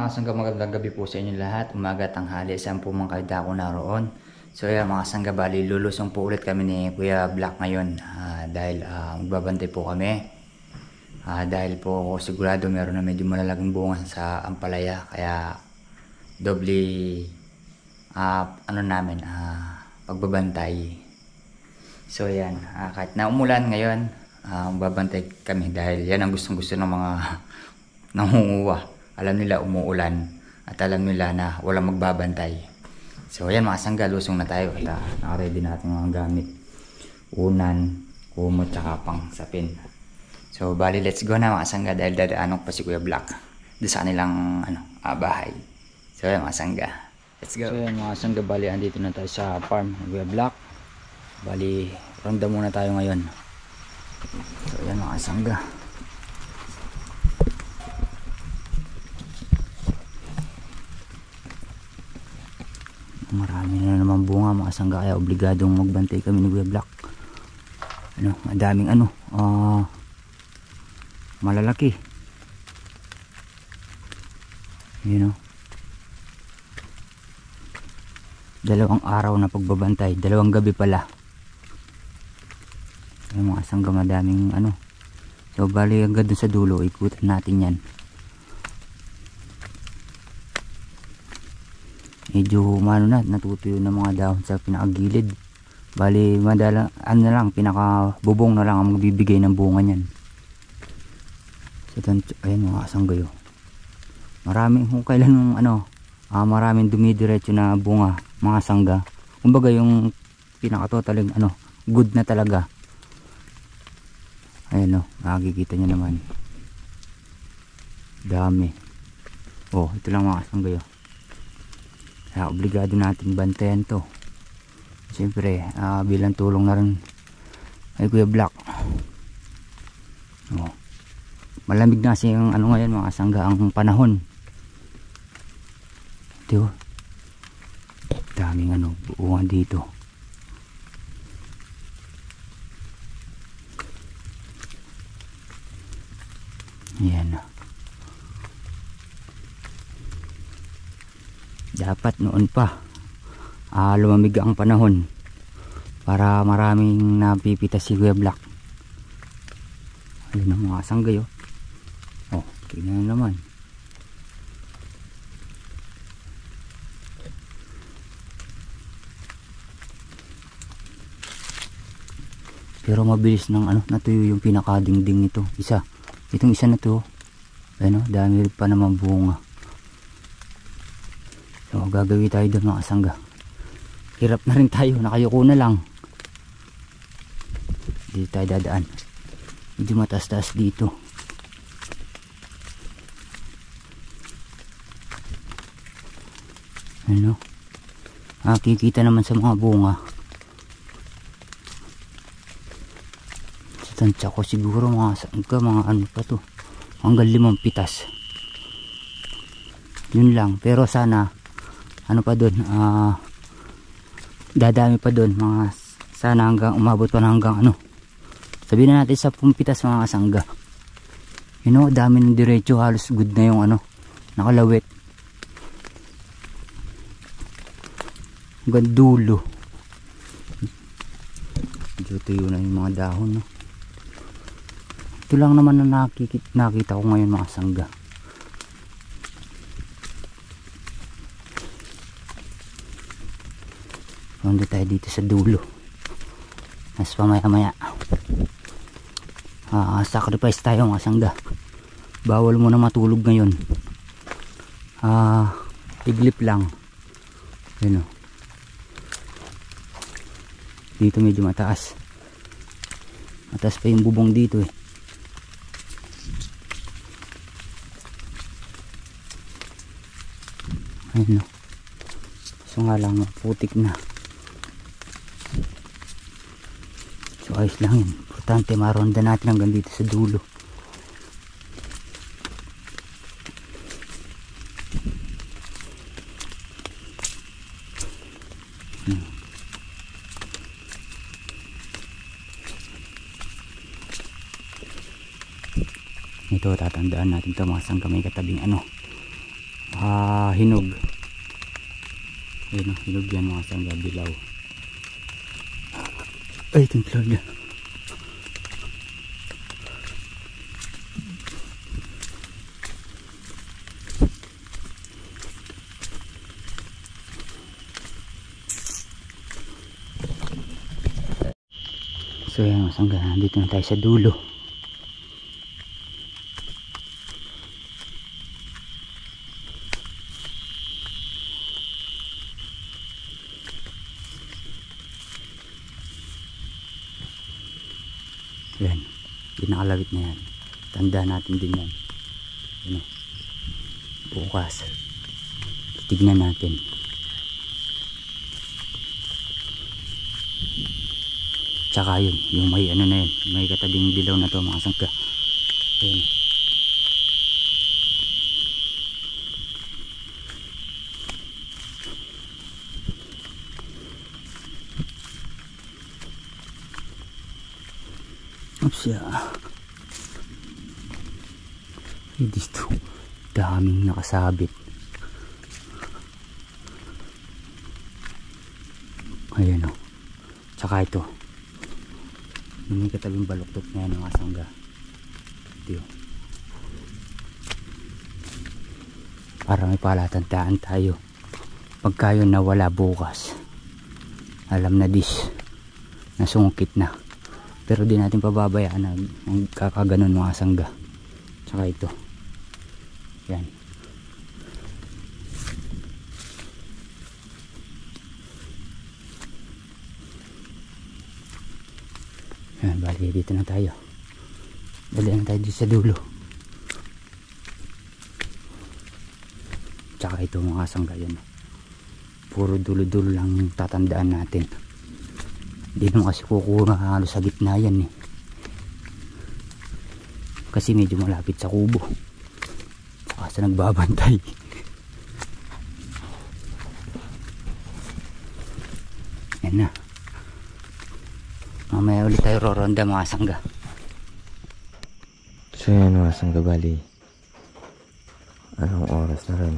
mga sangga, magandang gabi po sa inyo lahat. Umaga, tanghali, saan po man kayo dako naroon. So yan mga sangga, bali lulusong po ulit kami ni Kuya Black ngayon. Dahil magbabantay po kami. Dahil po sigurado meron na medyo malalaking bunga sa ampalaya. Kaya doble pagbabantay. So yan, kahit na umulan ngayon, magbabantay kami dahil yan ang gustong gusto ng mga nangunguha. Alam nila umuulan at alam nila na walang magbabantay. So ayan mga sangga, lusong na tayo. Nakaready natin mga gamit. Unan, kumot, tsaka pang sapin. So bali let's go na mga sangga dahil dadaanon pa si Kuya Black doon sa kanilang bahay. So ayan mga sangga, let's go. So ayan mga sangga, bali andito na tayo sa farm ng Kuya Black. Bali ronda muna tayo ngayon. So ayan mga sangga, marami na naman bunga mga sangga, kaya obligadong magbantay kami ni Kuya Black. Madaming malalaki. Dalawang araw na pagbabantay, dalawang gabi pala. Mga sangga, madaming So bali hanggang dun sa dulo, ikutan natin yan. Medyo natutuyo na mga dahon sa pinakagilid. Bali madala pinakabubong na lang ang magbibigay ng bunga niyan. So ayun mga sanggayo, maraming kung kailan maraming dumidiretso na bunga mga sangga. Kumbaga yung pinakatotaling good na talaga. Ayun makikita nyo naman, dami. Ito lang mga sanggayo. Kaya obligado natin bantayan to. Siyempre bilang tulong na rin ay Kuya Black. Malamig na kasi yung ngayon mga sangga, ang panahon. Ito, daming buuan dito. Yan. Dapat noon pa lumamig ang panahon para maraming napipitas si Kuya Black. Ayun ang mga sanggayo. Tingnan naman. Pero mabilis natuyo yung pinakadingding nito. Itong isa na to. Ayun dami pa naman bunga. So gagawin tayo doon mga sangga. Hirap na rin tayo, nakayuko na lang. Dito tayo dadaan. Medyo mataas-taas dito. Kikita naman sa mga bunga. Sa tansya ko siguro mga sangga, mga pa to, hanggang 5 pitas. Yun lang, pero sana pa doon, dadami pa doon mga, sana hanggang umabot pa na hanggang sabihin na natin sa 10 pitas mga sangga. Dami ng diretso, halos good na yung nakalawit hanggang dulo. Medyo tuyo na yung mga dahon. Ito lang naman na nakita ko ngayon mga sangga. Nandito tayo dito sa dulo. Mas pamaya-maya sacrifice tayo mga sangga. Bawal muna matulog ngayon. Iglip lang. Yun dito medyo mataas. Mataas pa yung bubong dito Ayun so nga lang putik na. So ayos lang yun. Importante maronda natin hanggang dito sa dulo. Ito tatandaan natin ito mga sangka, may katabing hinog. Ayun, hinog yan mga sangga, dilaw. Ay, tintlog na. So yan mga sangga, nandito na tayo sa dulo. Yan, pinakalawit na yan. Tanda natin din yan. Yan, bukas titignan natin. Tsaka yun, yung may ano na yun, may katabing dilaw na to mga sangka. Ayan. Oops, ya. Ay, dito daming nakasabit. Ayan o. Tsaka ito, yung may katabing baluktot na yan mga sangga. Ito. Para may palatandaan tayo. Pagka yun nawala bukas, alam na dis, nasungkit na. Pero di natin pababayaan na kakaganon mga sangga. Tsaka ito. Yan. Yan, bali dito na tayo. Dali na tayo dito sa dulo. Tsaka ito mga sangga yan. Puro dulo-dulo lang yung tatandaan natin. Hindi naman kasi kukuha halos sa gitna yan eh. Kasi medyo malapit sa kubo. Saka sa nagbabantay. Yan na. Mamaya ulit tayo roronda mga sangga. So yan mga sangga, bali anong oras na rin?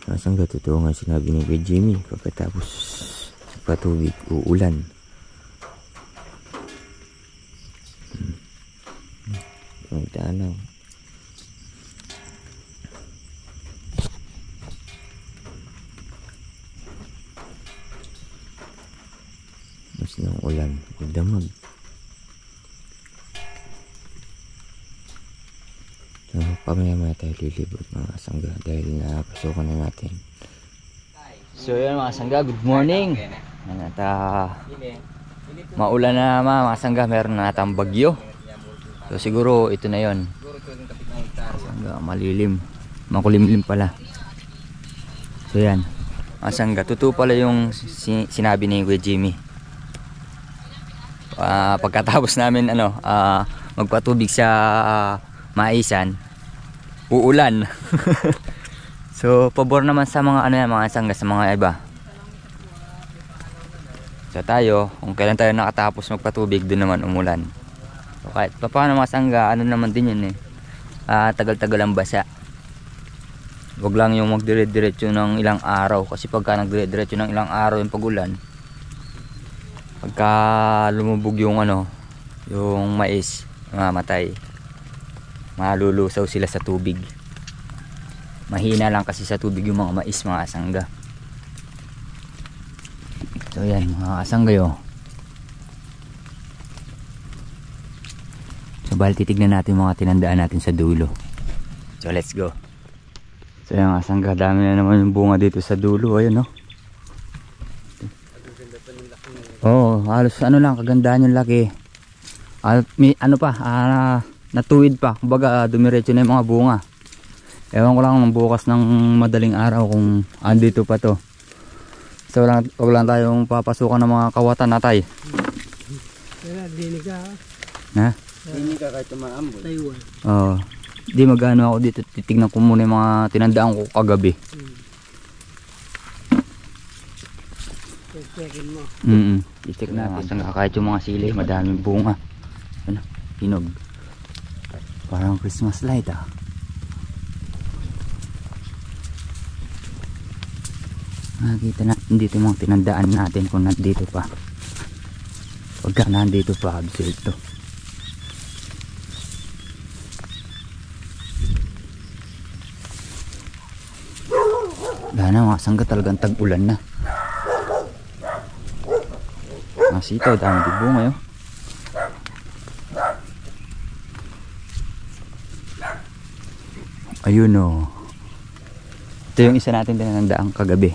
Mga sangga, totoo nga sinabi ni Kuya Jimmy, pagkatapos sa patubig uulan. Ang tanaw. Mas ng ulan, damag. So, pamaya-maya tayo lilibot mga sangga dahil napasukan na natin. So yan mga sangga, good morning. At maulan na mga sangga, meron na natang bagyo. So siguro ito na yon. Sangga, malilim, makulimlim pala. So yan mga sangga, totoo pala yung sinabi ni Kuya Jimmy. Pagkatapos namin magpatubig sa maisan, uulan. So pabor naman sa mga mga sangga, sa mga iba. So tayo, kung kailan tayo nakatapos magpatubig, doon naman umulan. So kahit paano mga sangga, naman din yun eh. Tagal-tagal ang basa. Huwag lang yung magdire-diretso ng ilang araw, kasi pagka nagdire-diretso ng ilang araw yung pagulan, pagka lumubog yung yung mais, mamatay. Malulusaw sila sa tubig. Mahina lang kasi sa tubig yung mga mais mga sangga. So yan mga sangga yo. So bali titignan natin mga tinandaan natin sa dulo. So let's go. So yan mga sangga, dami na naman yung bunga dito sa dulo. Ayun no. Oo, halos lang, kagandahan yung laki. May natuwid pa, kumbaga dumiretso na yung mga bunga. Ewan ko lang bukas ng madaling araw kung andito pa to. So wag lang tayong papasukan ng mga kawatan natay. Dinig ka ha? Dinig ka kahit tumaambol Taiwan. Oo, di magano ako dito, titignan ko muna yung mga tinandaan ko kagabi. Checkin mo. I-check natin. Kahit yung mga sili, madaming bunga. Hinog. Parang Christmas light ah. Nakikita natin dito yung mga tinandaan natin kung nandito pa. Pagka nandito pa, observe to. Wala na mga sangga, talagang tag-ulan na. Mga sitaw, dami di bunga yun. Ayun o. Ito yung isa natin tinandaang kagabi.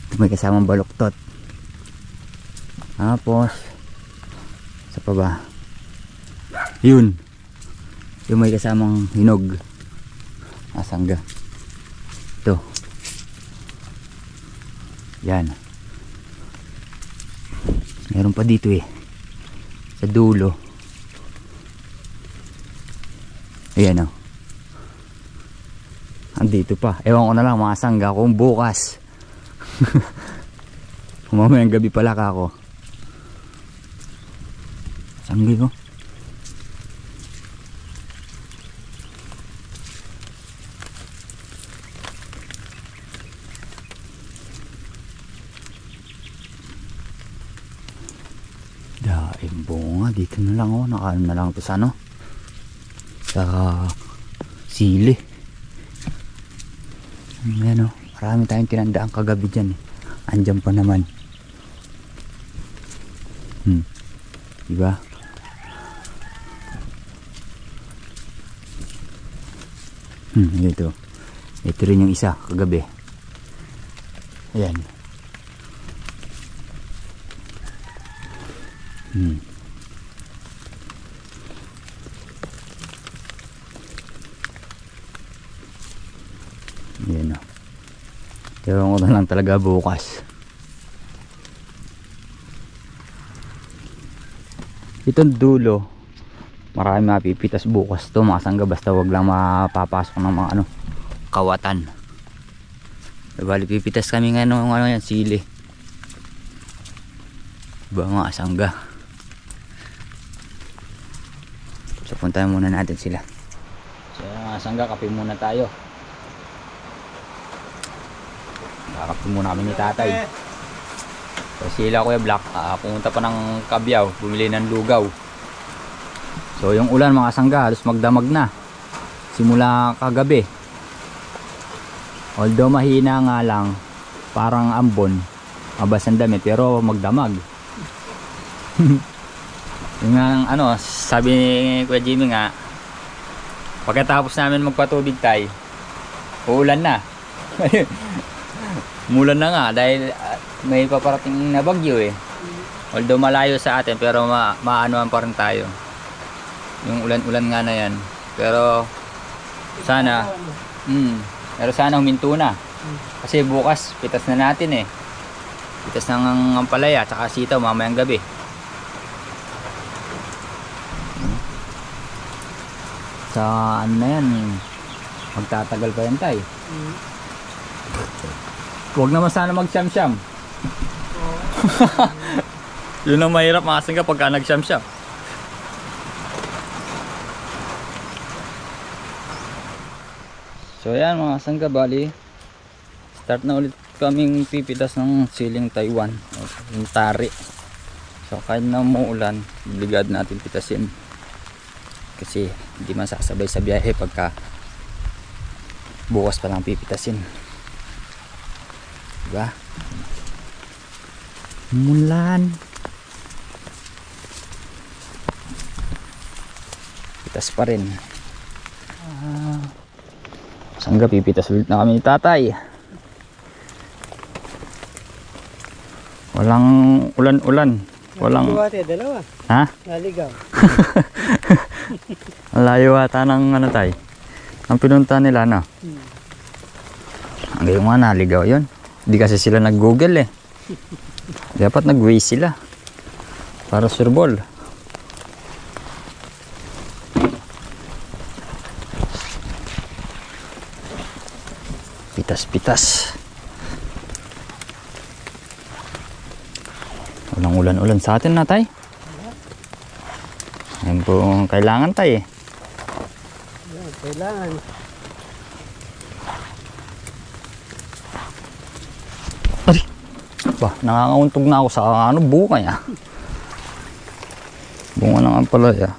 Ito may kasamang baluktot. Tapos sa pa ba? Yun. Yung may kasamang hinog. Asangga. Ito. Yan. Meron pa dito eh. Sa dulo. Ayan o. Andito pa. Ewan ko na lang mga sangga kung bukas. Mamayang gabi pala ka ako. Sangga ko. Daing bunga. Dito na lang oh. Nakaano na lang ito sa ano. Sa sili. Ayan o, marami tayong tinandaan kagabi dyan eh. Andyan pa naman. Diba? Ito. Ito rin yung isa kagabi. Ayan. Yan o. Ewan ko na lang talaga bukas. Itong dulo, marami mapipitas bukas to mga sangga, basta wag lang mapapasok ng mga ano, kawatan. Bali pipitas kami ng ano yan, sili. Diba mga sangga? So puntahan muna natin sila. So mga sangga, kape muna tayo. Kakapin muna kami ni tatay. So sila Kuya Black, pumunta pa ng Kabyaw, bumili ng lugaw. So yung ulan mga sangga, halos magdamag na simula kagabi. Although mahina nga lang, parang ambon, mabas ang damit, pero magdamag. Yung nga ano, sabi ni Kuya Jimmy nga, pagkatapos namin magpatubig tayo, uulan na. Mulan na nga dahil may paparating na bagyo eh. Although malayo sa atin pero maanuan pa rin tayo. Yung ulan-ulan nga na yan. Pero sana huminto na. Kasi bukas pitas na natin eh. Pitas ng ampalaya at sitaw mamayang gabi. Sa ano na yan, magtatagal pa yan tayo. Huwag naman sana mag-siyam-siyam. Yun ang mahirap mga sangga pagka nag-siyam-siyam. So yan mga sangga, bali start na ulit kaming pipitas ng siling Taiwan, yung tari. So kahit na umuulan, obligado natin pitasin. Kasi hindi man sasabay sa biyahe pagka bukas pa lang pipitasin. Diba? Mulan. Pitas pa rin. Sangga pipitas ulit na kami ni tatay. Walang ulan-ulan. Walang... Dalawa. Ha? Naligaw. Ang layo ata ng ano tay. Ang pinunta nila na. Hanggang nga naligaw yun. Hindi kasi sila nag-google eh. Dapat nag-waze sila para sureball. Pitas-pitas. Walang ulan-ulan sa atin na tay. Yan po kailangan tay eh. Kailangan. Ba, nangangauntog na ako sa bunga niya. Bunga ng ampalaya.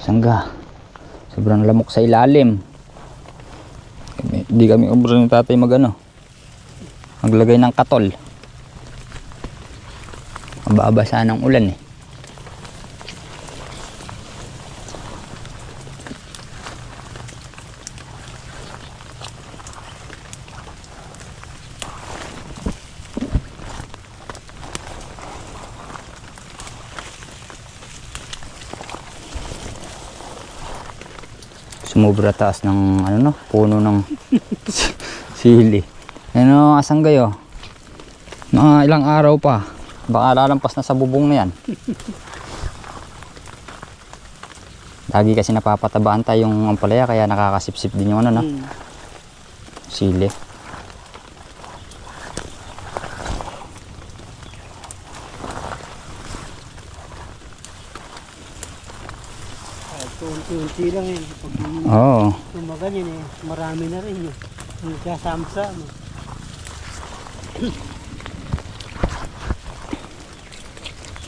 Sangga, sobrang lamok sa ilalim. Hindi kami obra ni tatay maglagay ng katol. Mababasa ng ulan eh. Sumubra taas ng puno ng sili. Ano, asang gayo? Mga ilang araw pa. Baka lalampas na sa bubong na yan. Lagi kasi napapatabaan tayo yung ampalaya kaya nakakasipsip din yung sili. Unti-unti lang yun. Pag Oo. tumagan yun marami na rin yun. Ang kasama-sama.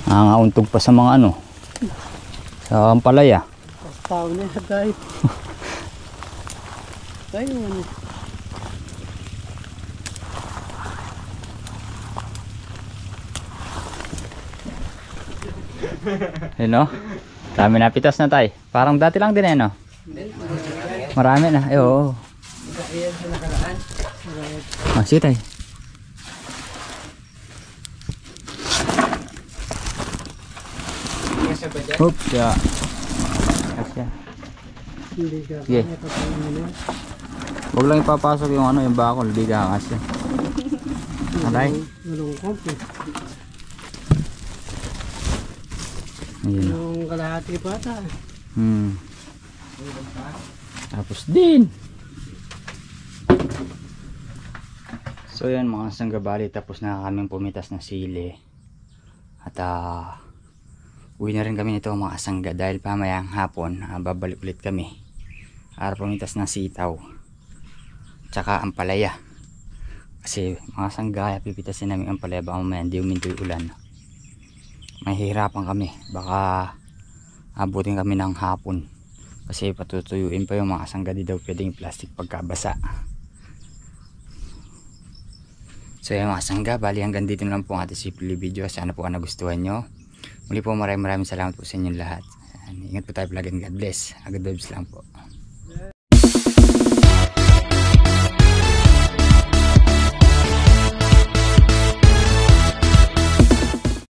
Nangauntog pa sa mga sa ampalaya. Tao na tayo. Tayo Dami na pitas na tayo. Parang dati lang din Marami na. Oo. Sige tayo. Oops, ya. Kasya. Hindi ka. Sige. Huwag lang ipapasok yung bakol, hindi ka kasya. Alay. Walang kompo. Ayun. Yung kalahati pa ata. Tapos din. So yan mga sanggabali, tapos na kaming pumitas na sili. At uwi na rin kami nito mga sangga dahil pamayang hapon babalik ulit kami para pumitas ng sitaw tsaka ampalaya. Kasi mga sangga pipitasin namin ampalaya baka mamaya hindi uminto yung ulan. Mahihirapan kami, baka abutin kami ng hapon kasi patutuyuin pa yung mga sangga, di daw pwedeng plastic pagkabasa. So yan mga sangga, bali hanggang dito lang po ang ating simple video. Sana po nagustuhan nyo. Muli po maraming salamat po sa inyong lahat. Ingat po tayo palagi, God bless. Agad vibes lang po.